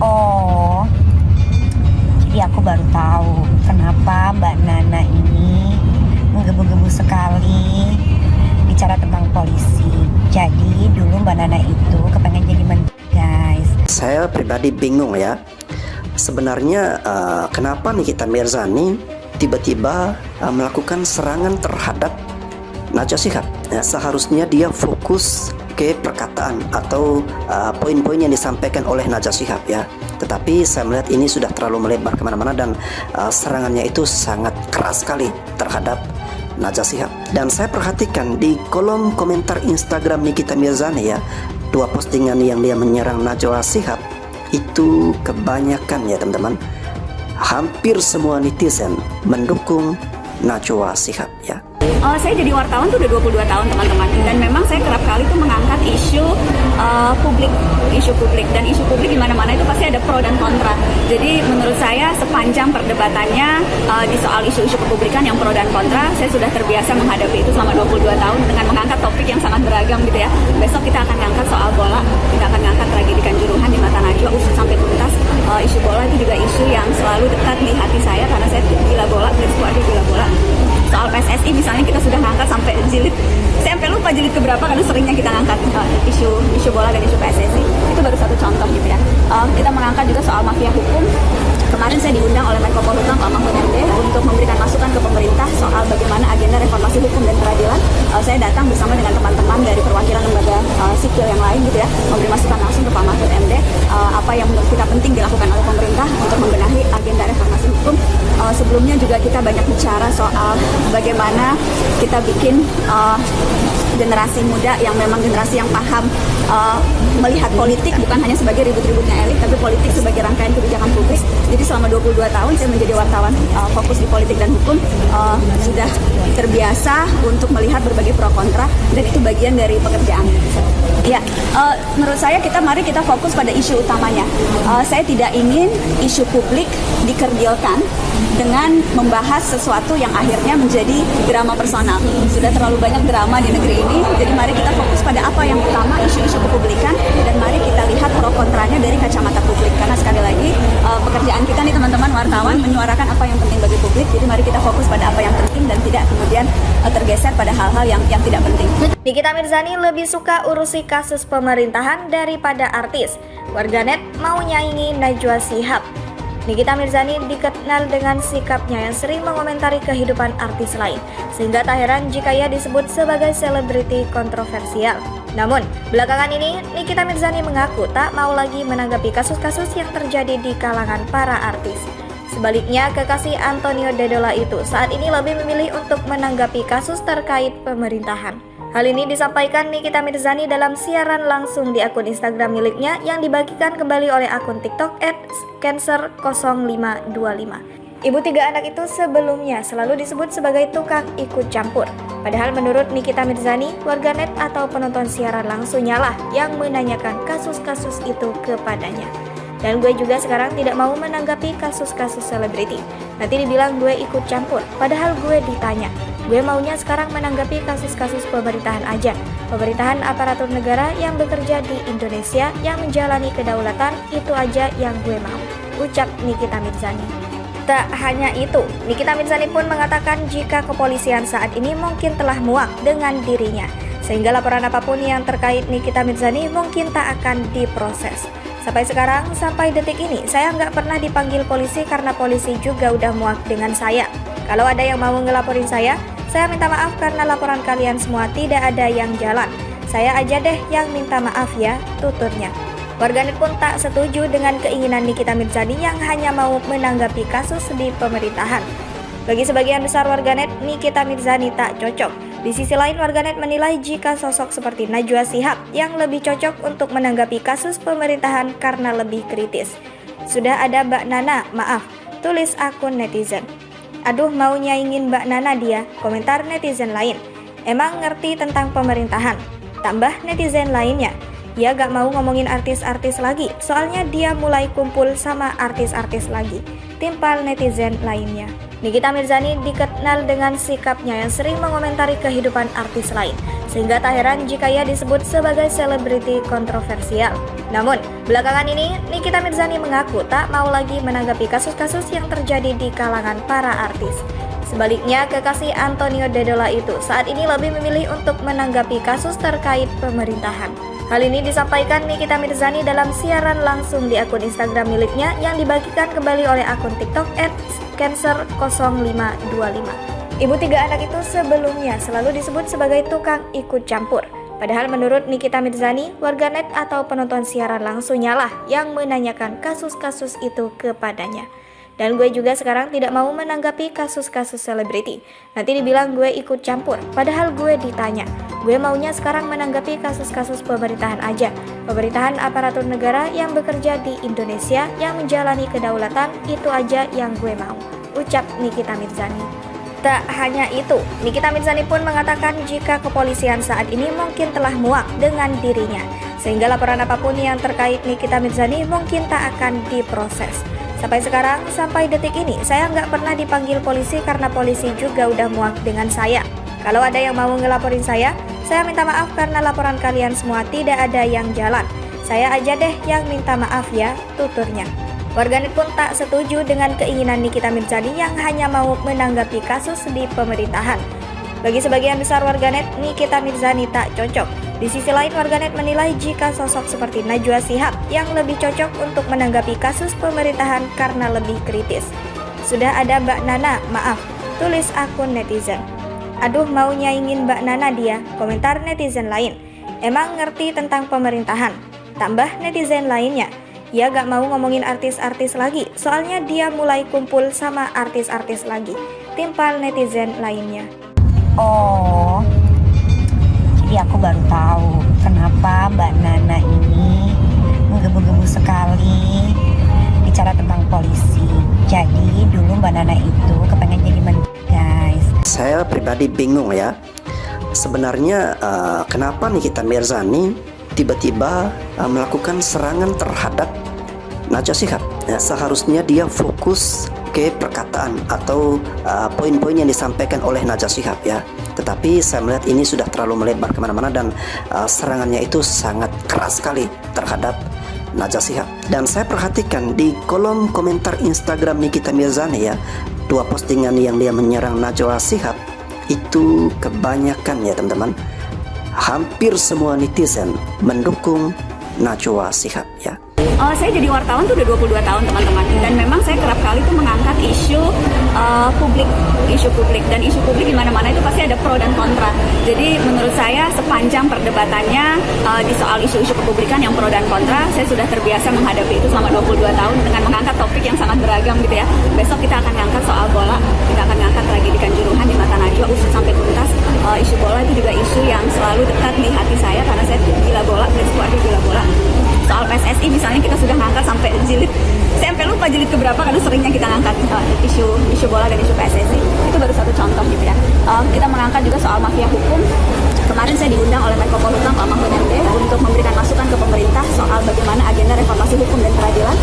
Oh, jadi aku baru tahu kenapa Mbak Nana ini menggebu-gebu sekali bicara tentang polisi. Jadi dulu Mbak Nana itu kepengen jadi menteri, guys. Saya pribadi bingung ya. Sebenarnya kenapa Nikita Mirzani tiba-tiba melakukan serangan terhadap Najwa Shihab? Ya, seharusnya dia fokus ke perkataan atau poin-poin yang disampaikan oleh Najwa Shihab ya. Tetapi saya melihat ini sudah terlalu melebar kemana-mana dan serangannya itu sangat keras sekali terhadap Najwa Shihab. Dan saya perhatikan di kolom komentar Instagram Nikita Mirzani ya, dua postingan yang dia menyerang Najwa Shihab itu kebanyakan ya teman-teman, hampir semua netizen mendukung Najwa Shihab ya. Saya jadi wartawan tuh udah 22 tahun teman-teman, dan memang saya kerap kali tuh mengangkat isu publik dan isu publik di mana-mana itu pasti ada pro dan kontra. Jadi menurut saya sepanjang perdebatannya di soal isu-isu kepublikan yang pro dan kontra, saya sudah terbiasa menghadapi itu selama 22 tahun dengan mengangkat topik yang sangat beragam gitu ya. Besok kita akan ngangkat soal bola, kita akan ngangkat tragedi Kanjuruhan di mata Najwa usut sampai tuntas. Isu bola itu juga isu yang selalu dekat di hati saya karena saya gila bola, dan keluarga gila bola. Soal PSSI misalnya kita sudah ngangkat sampai jilid, saya sampai lupa jilid keberapa karena seringnya kita ngangkat isu bola dan isu PSSI. Itu baru satu contoh gitu ya. Kita mengangkat juga soal mafia hukum. Kemarin saya diundang oleh Menko Polhukam Pak Mahfud MD untuk memberikan masukan ke pemerintah soal bagaimana agenda reformasi hukum dan peradilan. Saya datang bersama dengan teman-teman dari perwakilan lembaga sipil yang lain gitu ya, memberi masukan langsung ke Pak Mahfud MD apa yang menurut kita penting dilakukan oleh pemerintah untuk membenahi agenda reformasi hukum. Sebelumnya juga kita banyak bicara soal bagaimana kita bikin generasi muda yang memang generasi yang paham melihat politik bukan hanya sebagai ribut-ributnya elit, tapi politik sebagai rangkaian kebijakan publik. Jadi selama 22 tahun saya menjadi wartawan fokus di politik dan hukum, sudah terbiasa untuk melihat berbagai pro kontra, dan itu bagian dari pekerjaan. Ya, menurut saya mari kita fokus pada isu utamanya. Saya tidak ingin isu publik dikerdilkan dengan membahas sesuatu yang akhirnya menjadi drama personal. Sudah terlalu banyak drama di negeri ini, jadi mari kita fokus pada apa yang utama, isu-isu kepublikan, dan mari kita lihat pro kontranya dari kacamata publik. Karena sekali lagi pekerjaan kita nih teman-teman wartawan menyuarakan apa yang penting bagi publik, jadi mari kita fokus pada apa yang penting dan tidak kemudian tergeser pada hal-hal yang tidak penting. Nikita Mirzani lebih suka urusi kasus pemerintahan daripada artis. Warganet mau nyaingi Najwa Shihab. Nikita Mirzani dikenal dengan sikapnya yang sering mengomentari kehidupan artis lain, sehingga tak heran jika ia disebut sebagai selebriti kontroversial. Namun, belakangan ini Nikita Mirzani mengaku tak mau lagi menanggapi kasus-kasus yang terjadi di kalangan para artis. Sebaliknya, kekasih Antonio Dedola itu saat ini lebih memilih untuk menanggapi kasus terkait pemerintahan. Hal ini disampaikan Nikita Mirzani dalam siaran langsung di akun Instagram miliknya yang dibagikan kembali oleh akun TikTok @cancer0525. Ibu tiga anak itu sebelumnya selalu disebut sebagai tukang ikut campur. Padahal menurut Nikita Mirzani, warganet atau penonton siaran langsungnya lah yang menanyakan kasus-kasus itu kepadanya. Dan gue juga sekarang tidak mau menanggapi kasus-kasus selebriti. Nanti dibilang gue ikut campur, padahal gue ditanya. Gue maunya sekarang menanggapi kasus-kasus pemerintahan aja. Pemerintahan aparatur negara yang bekerja di Indonesia yang menjalani kedaulatan, itu aja yang gue mau, ucap Nikita Mirzani. Tak hanya itu, Nikita Mirzani pun mengatakan jika kepolisian saat ini mungkin telah muak dengan dirinya, sehingga laporan apapun yang terkait Nikita Mirzani mungkin tak akan diproses. Sampai detik ini, saya nggak pernah dipanggil polisi karena polisi juga udah muak dengan saya. Kalau ada yang mau ngelaporin saya minta maaf karena laporan kalian semua tidak ada yang jalan. Saya aja deh yang minta maaf ya, tuturnya. Warganet pun tak setuju dengan keinginan Nikita Mirzani yang hanya mau menanggapi kasus di pemerintahan. Bagi sebagian besar warganet, Nikita Mirzani tak cocok. Di sisi lain, warganet menilai jika sosok seperti Najwa Shihab yang lebih cocok untuk menanggapi kasus pemerintahan karena lebih kritis. Sudah ada Mbak Nana, maaf, tulis akun netizen. Aduh, mau nyaingin Mbak Nana dia, komentar netizen lain. Emang ngerti tentang pemerintahan? Tambah netizen lainnya. Dia gak mau ngomongin artis-artis lagi, soalnya dia mulai kumpul sama artis-artis lagi. Timpal netizen lainnya. Nikita Mirzani dikenal dengan sikapnya yang sering mengomentari kehidupan artis lain, sehingga tak heran jika ia disebut sebagai selebriti kontroversial. Namun, belakangan ini Nikita Mirzani mengaku tak mau lagi menanggapi kasus-kasus yang terjadi di kalangan para artis. Sebaliknya, kekasih Antonio Dedola itu saat ini lebih memilih untuk menanggapi kasus terkait pemerintahan. Hal ini disampaikan Nikita Mirzani dalam siaran langsung di akun Instagram miliknya yang dibagikan kembali oleh akun TikTok @cancer0525. Ibu tiga anak itu sebelumnya selalu disebut sebagai tukang ikut campur. Padahal menurut Nikita Mirzani, warganet atau penonton siaran langsungnya lah yang menanyakan kasus-kasus itu kepadanya. Dan gue juga sekarang tidak mau menanggapi kasus-kasus selebriti. Nanti dibilang gue ikut campur, padahal gue ditanya. Gue maunya sekarang menanggapi kasus-kasus pemerintahan aja. Pemerintahan aparatur negara yang bekerja di Indonesia yang menjalani kedaulatan, itu aja yang gue mau, ucap Nikita Mirzani. Tak hanya itu, Nikita Mirzani pun mengatakan jika kepolisian saat ini mungkin telah muak dengan dirinya, sehingga laporan apapun yang terkait Nikita Mirzani mungkin tak akan diproses. Sampai sekarang, sampai detik ini, saya nggak pernah dipanggil polisi karena polisi juga udah muak dengan saya. Kalau ada yang mau ngelaporin saya minta maaf karena laporan kalian semua tidak ada yang jalan. Saya aja deh yang minta maaf ya, tuturnya. Warganet pun tak setuju dengan keinginan Nikita Mirzani yang hanya mau menanggapi kasus di pemerintahan. Bagi sebagian besar warganet, Nikita Mirzani tak cocok. Di sisi lain, warganet menilai jika sosok seperti Najwa Shihab yang lebih cocok untuk menanggapi kasus pemerintahan karena lebih kritis. Sudah ada Mbak Nana, maaf, tulis akun netizen. Aduh, mau nyaingin Mbak Nana dia, komentar netizen lain. Emang ngerti tentang pemerintahan? Tambah netizen lainnya. Dia gak mau ngomongin artis-artis lagi, soalnya dia mulai kumpul sama artis-artis lagi. Timpal netizen lainnya. Oh, jadi aku baru tahu kenapa Mbak Nana ini menggebu-gebu sekali bicara tentang polisi. Jadi dulu Mbak Nana itu kepengen jadi menteri, guys. Saya pribadi bingung ya. Sebenarnya kenapa Nikita Mirzani tiba-tiba melakukan serangan terhadap Najwa Shihab? Ya, seharusnya dia fokus ke perkataan atau poin-poin yang disampaikan oleh Najwa Shihab ya. Tetapi saya melihat ini sudah terlalu melebar kemana-mana dan serangannya itu sangat keras sekali terhadap Najwa Shihab. Dan saya perhatikan di kolom komentar Instagram Nikita Mirzani ya, dua postingan yang dia menyerang Najwa Shihab itu kebanyakan ya teman-teman, hampir semua netizen mendukung Najwa Shihab ya. Saya jadi wartawan tuh udah 22 tahun teman-teman, dan memang saya kerap kali tuh mengangkat isu publik, dan isu publik di mana-mana itu pasti ada pro dan kontra. Jadi menurut saya sepanjang perdebatannya di soal isu-isu kepublikan yang pro dan kontra, saya sudah terbiasa menghadapi itu selama 22 tahun dengan mengangkat topik yang sangat beragam gitu ya. Besok kita akan ngangkat soal bola, kita akan ngangkat tragedi Kanjuruhan di mata Najwa usut sampai tuntas. Isu bola itu juga isu yang selalu dekat di hati saya karena saya gila bola, dan keluarga gila bola. Soal PSSI misalnya kita sudah ngangkat sampai jilid, saya sampai lupa jilid keberapa karena seringnya kita ngangkat isu bola dan isu PSSI. Itu baru satu contoh gitu ya. Kita mengangkat juga soal mafia hukum. Kemarin saya diundang oleh Menko Polhukam Pak Mahfud MD untuk memberikan masukan ke pemerintah soal bagaimana agenda reformasi hukum dan peradilan.